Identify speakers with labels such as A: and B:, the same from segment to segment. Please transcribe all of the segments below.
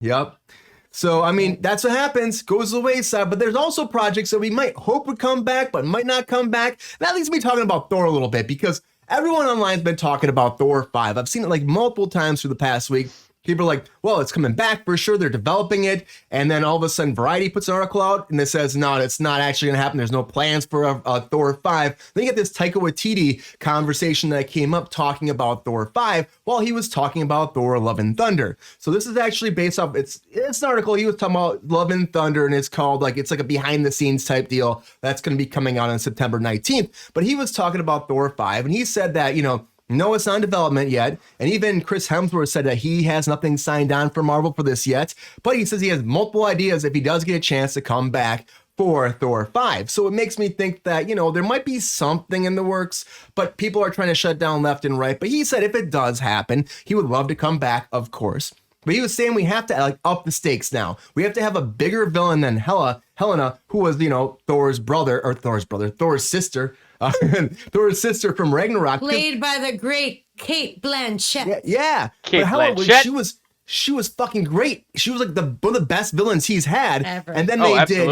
A: Yep. So, I mean, that's what happens, goes to the wayside. But there's also projects that we might hope would come back, but might not come back. That leads me talking about Thor a little bit because everyone online has been talking about Thor 5. I've seen it like multiple times through the past week. People are like, well, it's coming back for sure. They're developing it. And then all of a sudden, Variety puts an article out and it says, no, it's not actually going to happen. There's no plans for a Thor 5. Then you get this Taika Waititi conversation that came up talking about Thor 5 while he was talking about Thor Love and Thunder. So this is actually based off, it's an article. He was talking about Love and Thunder and it's called it's like a behind the scenes type deal that's going to be coming out on September 19th. But he was talking about Thor 5 and he said that, no, it's not in development yet. And even Chris Hemsworth said that he has nothing signed on for Marvel for this yet. But he says he has multiple ideas if he does get a chance to come back for Thor 5. So it makes me think that, there might be something in the works, but people are trying to shut down left and right. But he said if it does happen, he would love to come back, of course. But he was saying we have to up the stakes now. We have to have a bigger villain than Helena, who was, Thor's sister. Thor's sister from Ragnarok.
B: Played by the great Kate Blanchett.
A: Yeah.
C: Kate
A: Blanchett. She was fucking great. She was like one of the best villains he's had.
B: Ever.
A: And then they did,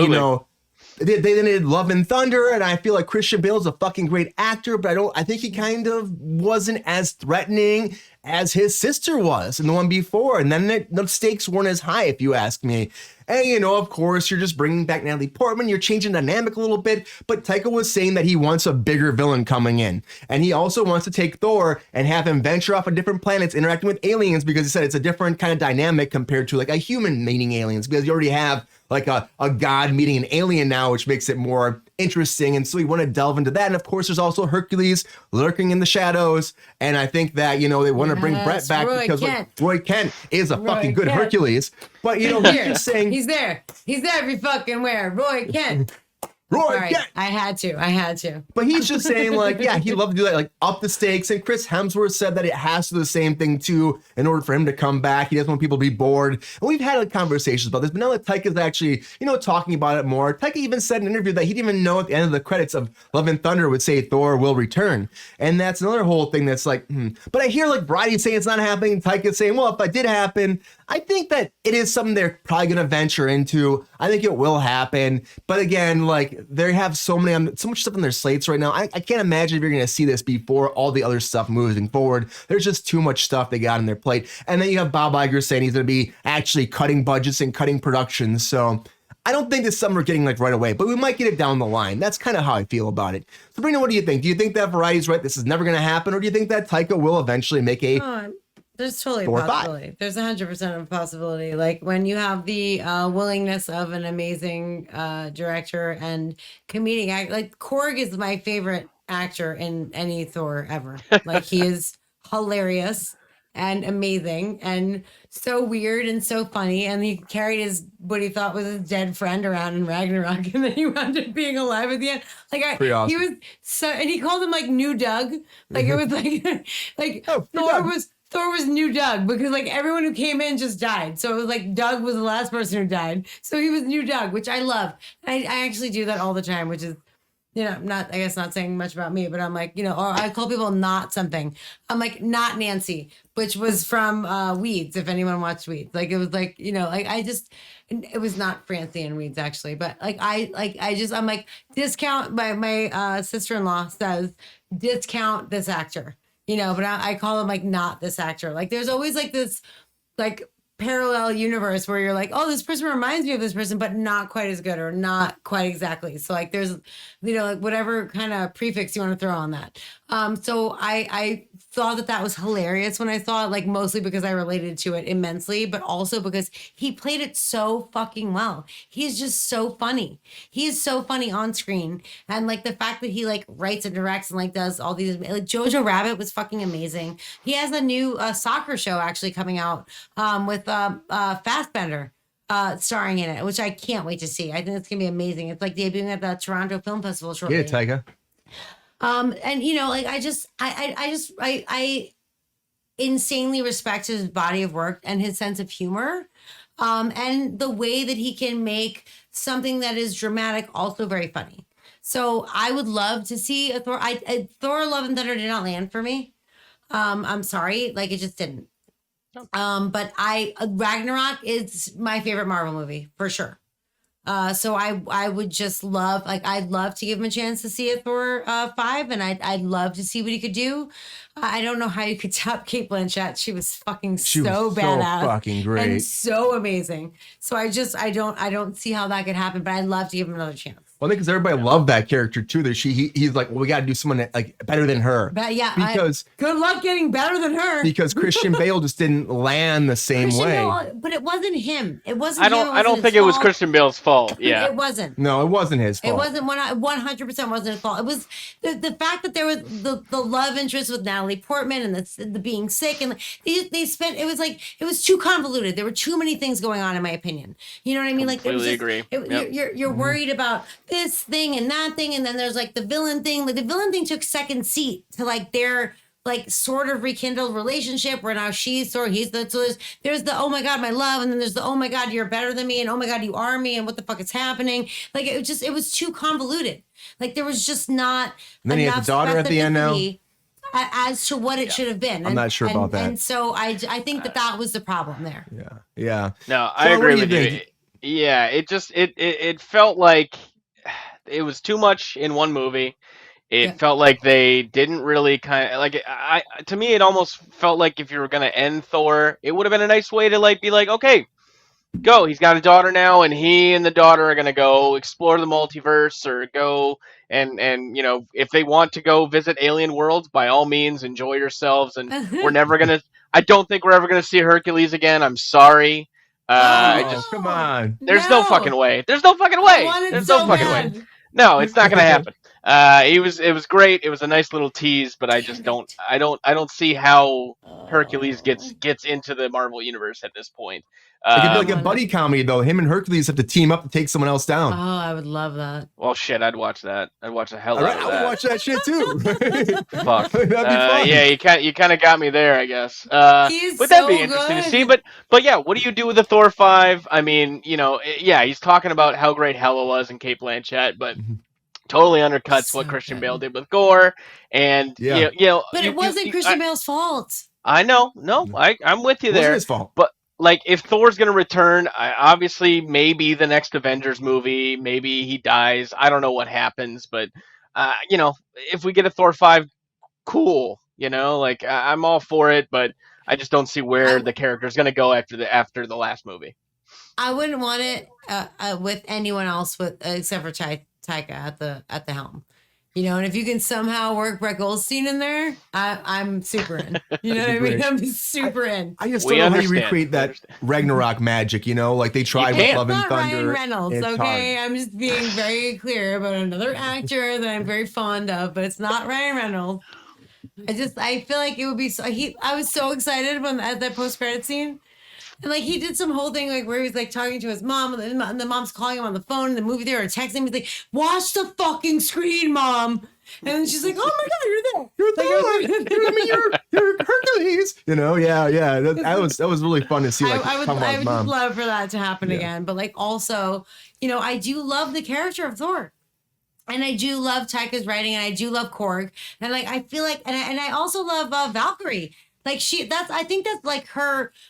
A: they did Love and Thunder, and I feel like Christian Bale's a fucking great actor, but I think he kind of wasn't as threatening as his sister was in the one before. And then the stakes weren't as high, if you ask me. And, of course, you're just bringing back Natalie Portman. You're changing the dynamic a little bit. But Taika was saying that he wants a bigger villain coming in. And he also wants to take Thor and have him venture off on different planets, interacting with aliens, because he said it's a different kind of dynamic compared to a human meeting aliens, because you already have a god meeting an alien now, which makes it more interesting. And so we want to delve into that. And of course, there's also Hercules lurking in the shadows. And I think that, they want to bring Brett back because Roy Kent is a fucking good Hercules. But, he's just saying.
B: He's there. He's every fucking where. Roy Kent.
A: Roy Kent.
B: I had to.
A: But he's just saying, he'd love to do that, up the stakes. And Chris Hemsworth said that it has to do the same thing, too, in order for him to come back. He doesn't want people to be bored. And we've had conversations about this, but now that Taika's actually, talking about it more. Taika even said in an interview that he didn't even know at the end of the credits of Love and Thunder would say Thor will return. And that's another whole thing that's But I hear Variety saying it's not happening. Taika saying, well, if it did happen, I think that it is something they're probably going to venture into. I think it will happen. But again, they have so much stuff on their slates right now. I can't imagine if you're going to see this before all the other stuff moving forward. There's just too much stuff they got on their plate. And then you have Bob Iger saying he's going to be actually cutting budgets and cutting productions. So I don't think it's something we're getting right away, but we might get it down the line. That's kind of how I feel about it. Sabrina, what do you think? Do you think that Variety's right? This is never going to happen? Or do you think that Taika will eventually make a
B: There's totally a possibility. There's 100% of a possibility. When you have the willingness of an amazing director and comedic actor, Korg is my favorite actor in any Thor ever. He is hilarious and amazing and so weird and so funny. And he carried what he thought was his dead friend around in Ragnarok, and then he wound up being alive at the end. Awesome. He was so, and he called him New Doug. It was Thor was New Doug because everyone who came in just died. So it was Doug was the last person who died. So he was New Doug, which I love. I actually do that all the time, which is, not saying much about me, but I'm or I call people not something. I'm not Nancy, which was from Weeds, if anyone watched Weeds. It was it was not Francie and Weeds actually, but I'm discount, my sister-in-law says, discount this actor. But I call him not this actor. There's always this parallel universe where you're oh, this person reminds me of this person, but not quite as good or not quite exactly. So there's, whatever kind of prefix you want to throw on that. So I thought that was hilarious when I saw it, mostly because I related to it immensely, but also because he played it so fucking well. He's just so funny. He is so funny on screen. And the fact that he writes and directs and does all these, Jojo Rabbit was fucking amazing. He has a new soccer show actually coming out with Fassbender starring in it, which I can't wait to see. I think it's gonna be amazing. It's debuting at the Toronto Film Festival shortly.
A: Yeah, Taika.
B: And I insanely respect his body of work and his sense of humor, and the way that he can make something that is dramatic also very funny. So I would love to see a Thor. Thor: Love and Thunder did not land for me. I'm sorry, it just didn't. But Ragnarok is my favorite Marvel movie for sure. So I would just love, like, I'd love to give him a chance to see a Thor 5, and I'd love to see what he could do. I don't know how you could top Kate Blanchett. She was fucking
A: She
B: so
A: was so
B: badass,
A: fucking great,
B: and so amazing. So I don't see how that could happen, but I'd love to give him another chance.
A: Well, I think because everybody loved that character too. That he's like, well, we got to do someone that, like, better than her.
B: But yeah,
A: because
B: good luck getting better than her.
A: Because Christian Bale just didn't land the same way.
B: Bale, but it wasn't him. It wasn't.
C: I don't think it was Christian Bale's fault. Yeah,
B: it wasn't.
A: No, it wasn't his fault.
B: It wasn't 100% wasn't his fault. It was the fact that there was the love interest with Natalie Portman and the being sick, and they spent, it was too convoluted. There were too many things going on, in my opinion. You know what I mean? Like,
C: completely agree.
B: You're worried about this thing and that thing, and then there's like the villain thing. Like, the villain thing took second seat to like their like sort of rekindled relationship where now she's sort of, so there's the, oh my God, my love, and then there's the, oh my God, you're better than me, and oh my God, you are me, and what the fuck is happening? Like, it was too convoluted. Like, there was just not
A: and then
B: enough
A: he has a daughter at the end now
B: as to what it should have been.
A: I'm not sure about that.
B: And so I think that was the problem there.
A: Yeah.
C: No, I agree with you. Yeah, it felt like it was too much in one movie. It felt like they didn't really kind of like. To me, it almost felt like if you were gonna end Thor, it would have been a nice way to like be like, okay, go. He's got a daughter now, and he and the daughter are gonna go explore the multiverse or go and you know, if they want to go visit alien worlds, by all means, enjoy yourselves. And we're never gonna. I don't think we're ever gonna see Hercules again. I'm sorry.
A: Come on.
C: There's no fucking way. There's no fucking way. There's no fucking way. No, it's not gonna happen. It was great. It was a nice little tease, but I just don't see how Hercules gets into the Marvel universe at this point.
A: It could be like a buddy comedy though. Him and Hercules have to team up to take someone else down.
B: Oh, I would love that.
C: Well, shit, I'd watch that. I'd watch the hell out of that.
A: I would watch that shit too.
C: Fuck.
A: That'd be fun.
C: Yeah, you kind of got me there, I guess. But that'd be interesting to see. But yeah, what do you do with the Thor 5? I mean, you know, yeah, he's talking about how great Hela was and Kate Blanchett, but totally undercuts what Christian Bale did with Gore. And you know,
B: but it wasn't Christian Bale's fault.
C: I know, I'm with you there.
A: It wasn't his fault.
C: But like, if Thor's gonna return, obviously maybe the next Avengers movie, maybe he dies. I don't know what happens, but you know, if we get a Thor 5, cool. You know, like, I'm all for it, but I just don't see where the character's gonna go after the last movie.
B: I wouldn't want it with anyone else except for Taika at the helm. You know, and if you can somehow work Brett Goldstein in there, I'm super in. You know what I mean? I'm super in.
A: I just don't know how you recreate that Ragnarok magic, you know? Like, they tried with Love and Thunder.
B: Ryan Reynolds, okay? I'm just being very clear about another actor that I'm very fond of, but it's not Ryan Reynolds. I feel like it would be I was so excited at that post-credit scene. And like, he did some whole thing like where he was like talking to his mom, and the mom's calling him on the phone in the movie theater or texting him. He's like, "Watch the fucking screen, mom." And then she's like, "Oh my God, you're there!
A: You're Thor! You're Hercules!" You know, yeah. That was really fun to see. Like,
B: I would just love for that to happen again. But like, also, you know, I do love the character of Thor. And I do love Taika's writing, and I do love Korg. And like, I feel like, and I also love Valkyrie. Like, I think that's like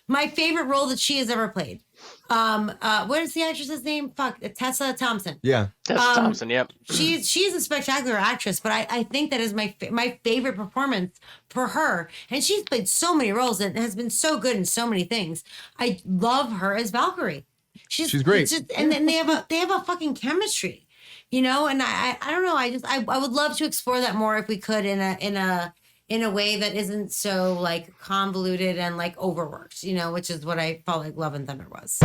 B: my favorite role that she has ever played. What is the actress's name? Tessa Thompson.
A: Yeah.
C: Tessa Thompson, yep.
B: She's a spectacular actress, but I think that is my favorite performance for her. And she's played so many roles and has been so good in so many things. I love her as Valkyrie. She's great. And then they have a fucking chemistry, you know? And I don't know, I would love to explore that more if we could in a way that isn't so like convoluted and like overworked, you know, which is what I felt like Love and Thunder was.